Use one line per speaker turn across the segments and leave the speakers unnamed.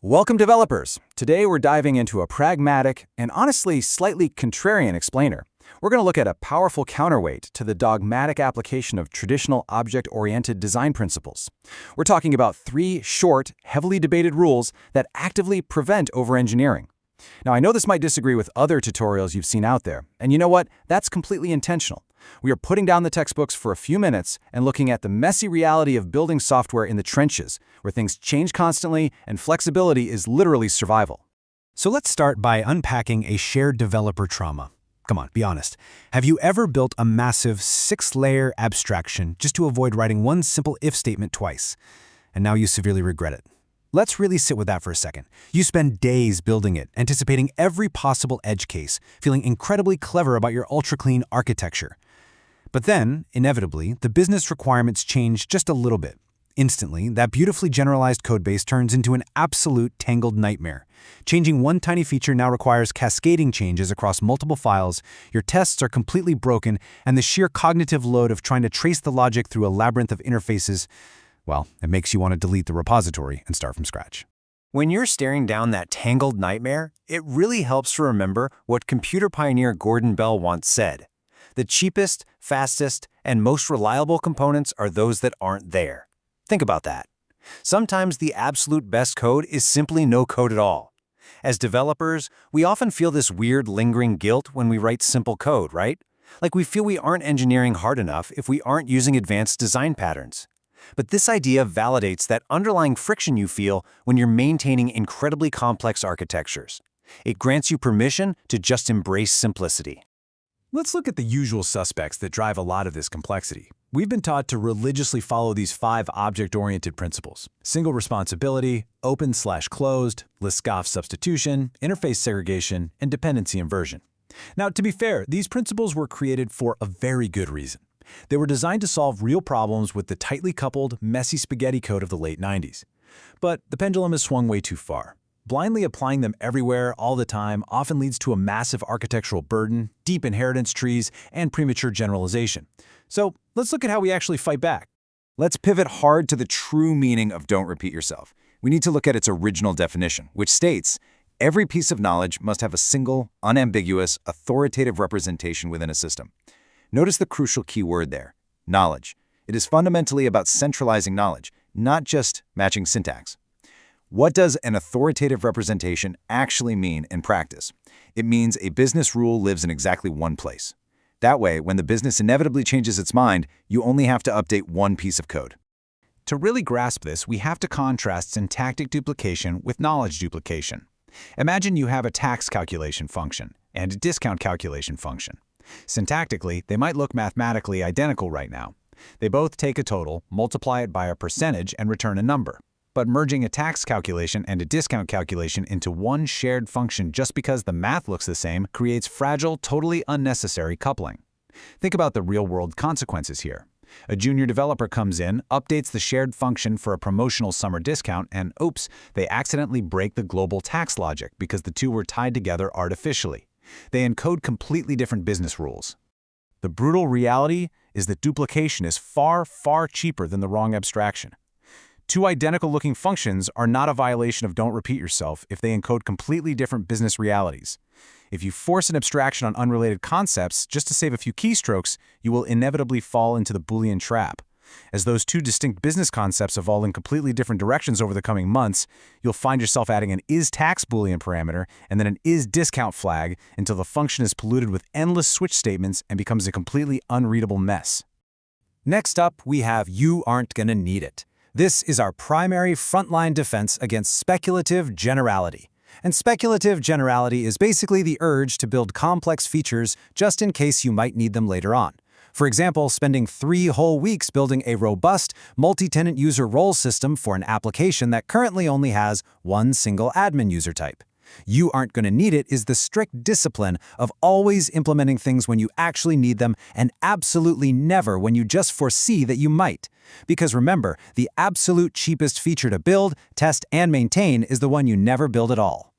Welcome, developers! Today we're diving into a pragmatic and honestly slightly contrarian explainer. We're going to look at a powerful counterweight to the dogmatic application of traditional object-oriented design principles. We're talking about 3 short, heavily debated rules that actively prevent over-engineering. Now, I know this might disagree with other tutorials you've seen out there, and you know what? That's completely intentional. We are putting down the textbooks for a few minutes and looking at the messy reality of building software in the trenches, where things change constantly and flexibility is literally survival.
So let's start by unpacking a shared developer trauma. Come on, be honest. Have you ever built a massive 6-layer abstraction just to avoid writing one simple if statement twice? And now you severely regret it. Let's really sit with that for a second. You spend days building it, anticipating every possible edge case, feeling incredibly clever about your ultra-clean architecture. But then, inevitably, the business requirements change just a little bit. Instantly, that beautifully generalized codebase turns into an absolute tangled nightmare. Changing one tiny feature now requires cascading changes across multiple files, your tests are completely broken, and the sheer cognitive load of trying to trace the logic through a labyrinth of interfaces, well, it makes you want to delete the repository and start from scratch.
When you're staring down that tangled nightmare, it really helps to remember what computer pioneer Gordon Bell once said. The cheapest, fastest, and most reliable components are those that aren't there. Think about that. Sometimes the absolute best code is simply no code at all. As developers, we often feel this weird lingering guilt when we write simple code, right? Like we feel we aren't engineering hard enough if we aren't using advanced design patterns. But this idea validates that underlying friction you feel when you're maintaining incredibly complex architectures. It grants you permission to just embrace simplicity.
Let's look at the usual suspects that drive a lot of this complexity. We've been taught to religiously follow these 5 object-oriented principles: single responsibility, open/closed, Liskov substitution, interface segregation, and dependency inversion. Now, to be fair, these principles were created for a very good reason. They were designed to solve real problems with the tightly coupled, messy spaghetti code of the late 90s. But the pendulum has swung way too far. Blindly applying them everywhere, all the time, often leads to a massive architectural burden, deep inheritance trees, and premature generalization. So let's look at how we actually fight back.
Let's pivot hard to the true meaning of don't repeat yourself. We need to look at its original definition, which states, every piece of knowledge must have a single, unambiguous, authoritative representation within a system. Notice the crucial key word there, knowledge. It is fundamentally about centralizing knowledge, not just matching syntax. What does an authoritative representation actually mean in practice? It means a business rule lives in exactly one place. That way, when the business inevitably changes its mind, you only have to update one piece of code.
To really grasp this, we have to contrast syntactic duplication with knowledge duplication. Imagine you have a tax calculation function and a discount calculation function. Syntactically, they might look mathematically identical right now. They both take a total, multiply it by a percentage, and return a number. But merging a tax calculation and a discount calculation into one shared function just because the math looks the same creates fragile, totally unnecessary coupling. Think about the real-world consequences here. A junior developer comes in, updates the shared function for a promotional summer discount, and oops, they accidentally break the global tax logic because the two were tied together artificially. They encode completely different business rules. The brutal reality is that duplication is far, far cheaper than the wrong abstraction. 2 identical-looking functions are not a violation of don't repeat yourself if they encode completely different business realities. If you force an abstraction on unrelated concepts just to save a few keystrokes, you will inevitably fall into the Boolean trap. As those 2 distinct business concepts evolve in completely different directions over the coming months, you'll find yourself adding an isTax Boolean parameter and then an isDiscount flag until the function is polluted with endless switch statements and becomes a completely unreadable mess.
Next up, we have you aren't gonna need it. This is our primary frontline defense against speculative generality. And speculative generality is basically the urge to build complex features just in case you might need them later on. For example, spending 3 whole weeks building a robust, multi-tenant user role system for an application that currently only has one single admin user type. You aren't going to need it is the strict discipline of always implementing things when you actually need them and absolutely never when you just foresee that you might. Because remember, the absolute cheapest feature to build, test, and maintain is the one you never build at all.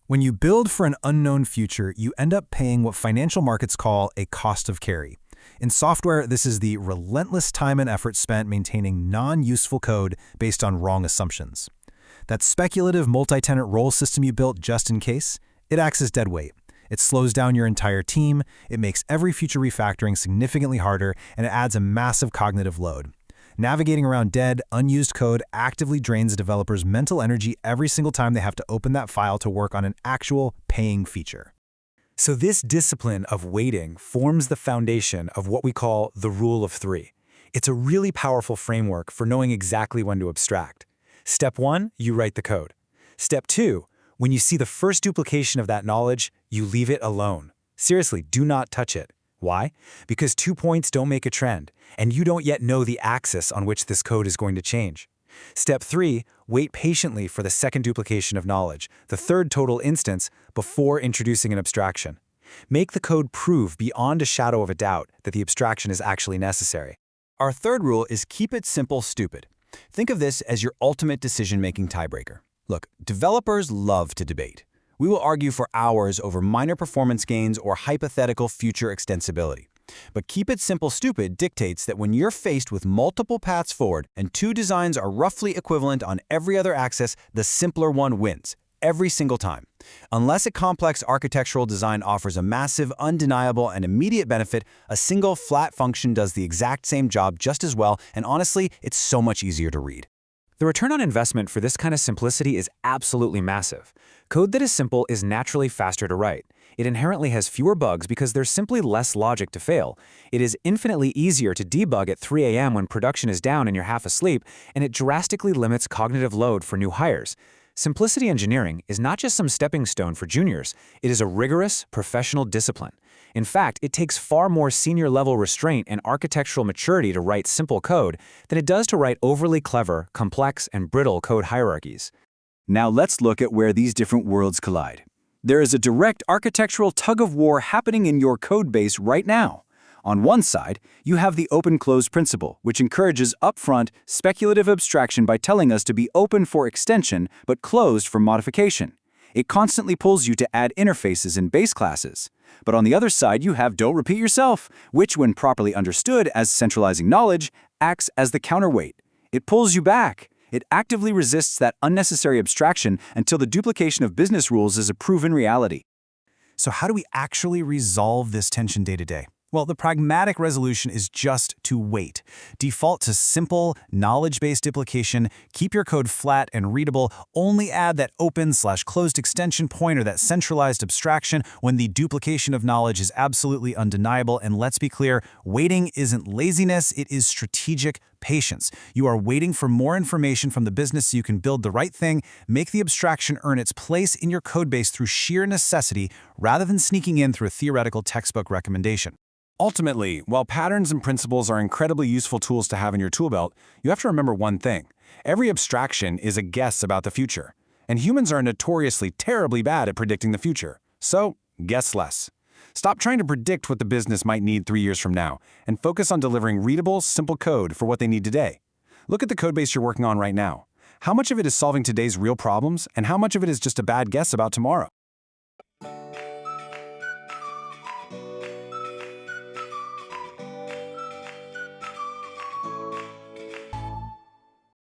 When you build for an unknown future, you end up paying what financial markets call a cost of carry. In software, this is the relentless time and effort spent maintaining non-useful code based on wrong assumptions. That speculative multi-tenant role system you built just in case, it acts as dead weight. It slows down your entire team, it makes every future refactoring significantly harder, and it adds a massive cognitive load. Navigating around dead, unused code actively drains a developer's mental energy every single time they have to open that file to work on an actual paying feature.
So this discipline of waiting forms the foundation of what we call the rule of three. It's a really powerful framework for knowing exactly when to abstract. Step 1, you write the code. Step 2, when you see the first duplication of that knowledge, you leave it alone. Seriously, do not touch it. Why? Because 2 points don't make a trend, and you don't yet know the axis on which this code is going to change. Step 3, wait patiently for the second duplication of knowledge, the third total instance, before introducing an abstraction. Make the code prove beyond a shadow of a doubt that the abstraction is actually necessary.
Our third rule is keep it simple, stupid. Think of this as your ultimate decision-making tiebreaker. Look, developers love to debate. We will argue for hours over minor performance gains or hypothetical future extensibility. But keep it simple, stupid dictates that when you're faced with multiple paths forward and two designs are roughly equivalent on every other axis, the simpler one wins, every single time. Unless a complex architectural design offers a massive, undeniable, and immediate benefit, a single flat function does the exact same job just as well, and honestly, it's so much easier to read.
The return on investment for this kind of simplicity is absolutely massive. Code that is simple is naturally faster to write. It inherently has fewer bugs because there's simply less logic to fail. It is infinitely easier to debug at 3 a.m. when production is down and you're half asleep, and it drastically limits cognitive load for new hires. Simplicity engineering is not just some stepping stone for juniors, it is a rigorous, professional discipline. In fact, it takes far more senior-level restraint and architectural maturity to write simple code than it does to write overly clever, complex, and brittle code hierarchies.
Now let's look at where these different worlds collide. There is a direct architectural tug-of-war happening in your code base right now. On one side, you have the open-close principle, which encourages upfront, speculative abstraction by telling us to be open for extension but closed for modification. It constantly pulls you to add interfaces and base classes. But on the other side, you have don't repeat yourself, which, when properly understood as centralizing knowledge, acts as the counterweight. It pulls you back. It actively resists that unnecessary abstraction until the duplication of business rules is a proven reality.
So how do we actually resolve this tension day to day? Well, the pragmatic resolution is just to wait. Default to simple, knowledge-based duplication, keep your code flat and readable, only add that open/closed extension point or that centralized abstraction when the duplication of knowledge is absolutely undeniable. And let's be clear, waiting isn't laziness, it is strategic patience. You are waiting for more information from the business so you can build the right thing, make the abstraction earn its place in your codebase through sheer necessity rather than sneaking in through a theoretical textbook recommendation.
Ultimately, while patterns and principles are incredibly useful tools to have in your tool belt, you have to remember one thing. Every abstraction is a guess about the future, and humans are notoriously terribly bad at predicting the future. So, guess less. Stop trying to predict what the business might need 3 years from now, and focus on delivering readable, simple code for what they need today. Look at the codebase you're working on right now. How much of it is solving today's real problems, and how much of it is just a bad guess about tomorrow?